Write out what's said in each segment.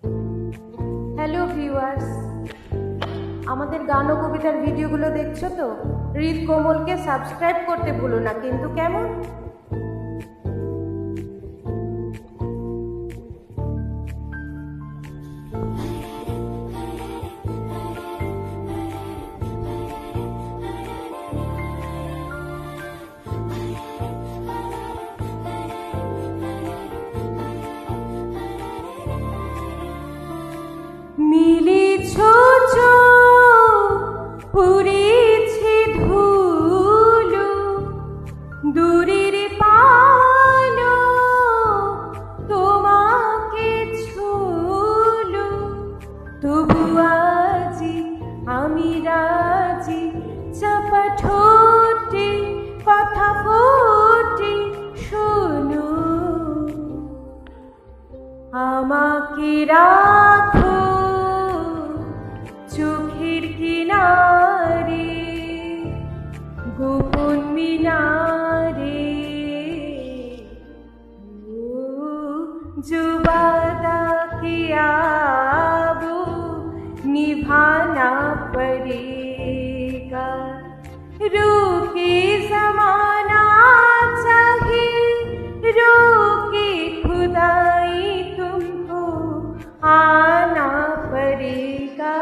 Hello viewers, আমাদের গান ও কবিতার ভিডিওগুলো দেখছো তো? হৃদ কোমলকে সাবস্ক্রাইব করতে ভুলো না কিন্তু, কেমন? মিলিছ পুড়েছে ধুলো, দূরের পালো তোমাকে ছুলো, তবু আজি আমি রাজি, চাপা ঠোঁটে কথা ফোটে শোনো, আমাকে রাখো চোখের কিনারে, গোপন মিনারে, जुबादा किया वो निभाना पड़ेगा, रोके ज़माना चाहिए, रोके खुदाई तुमको आना पड़ेगा।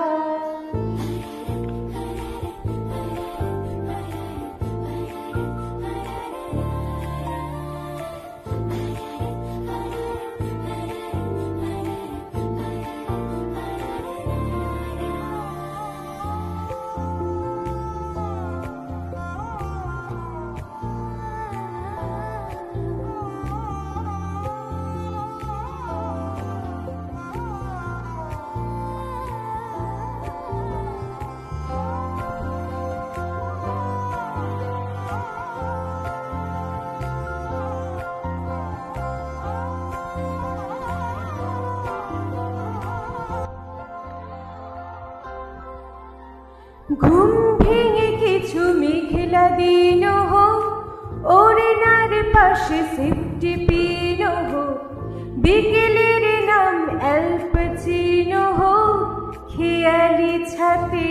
ঘুম ভেঙে কিছু মেঘলা দিন হোক, ওড়নার পাশে সেফটি পিন হোক, বিকেলের নাম অ্যালপচিনো হোক, খেয়ালি ছাতে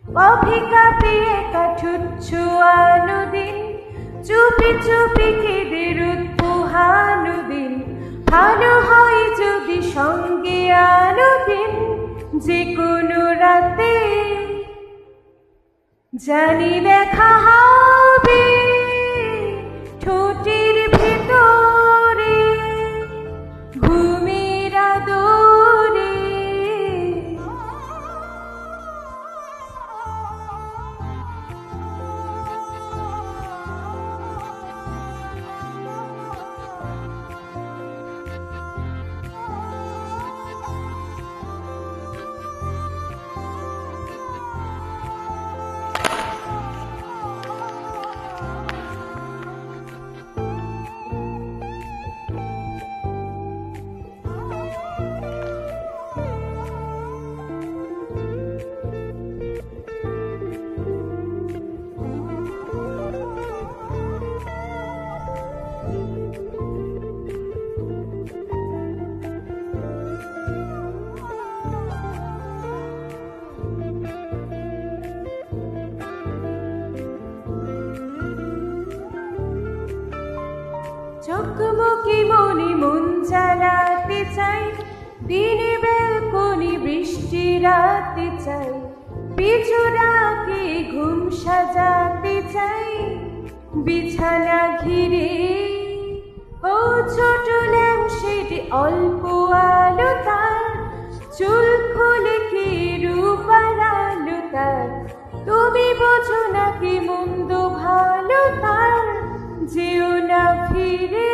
কফি কাপে একা ঠুচ্ছোয়ানো দিন, চুপি চুপি কেঁদে রোদ পোহানো দিন, ভালো হয় যদি সঙ্গে আনো দিন, যে কোনো রাতে জানি দেখা হবে ঠোঁটের ভেতরে ঘুমের আদরে। চকমকি মনে মন চালাতে চাই, দিনে ব্যালকনি বৃষ্টি রাতে চাই, পিছু ডাকে ঘুম সাজাতে চাই, বিছানা ঘিরে ও ছোট ল্যাম্পশেড অল্প আলো তার, চুল খুলে কি রূপার আলো তার, তুমি বোঝো নাকি মন্দ ভালো তার, যেও না ফিরে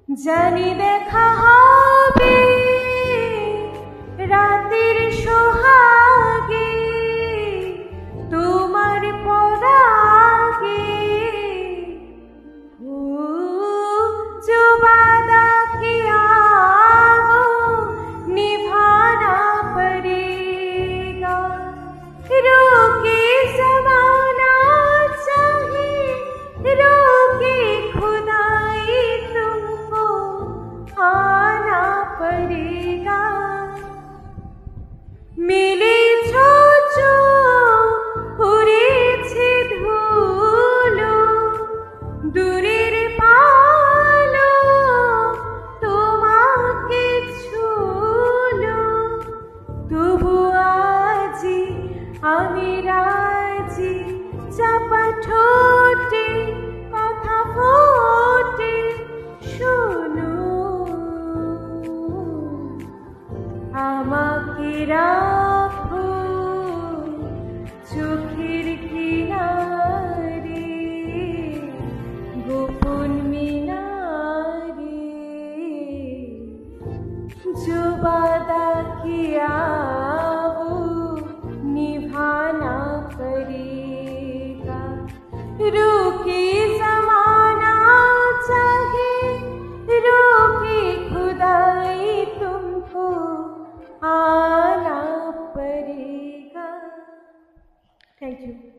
জানি দেখা হবে রাতের সোহাগে, তোমার পরাগে जो वादा किया वो निभाना पड़ेगा, रोके ज़माना चाहिए, रोके खुदाई तुमको आना पड़ेगा। मिलेছ जो উড়েছে ধুলো দূরের পালো তোমাকে ছুলো, তবু আজি আমি রাজি চাপা ঠোঁটে কথা ফোটে শোনো, আমাকে রাখো চোখের কিনারে গোপন মিনারে, जो वादा किया वो निभाना पड़ेगा। रुके ज़माना चाहे रुके खुदाई तुमको आना पड़ेगा। Thank you.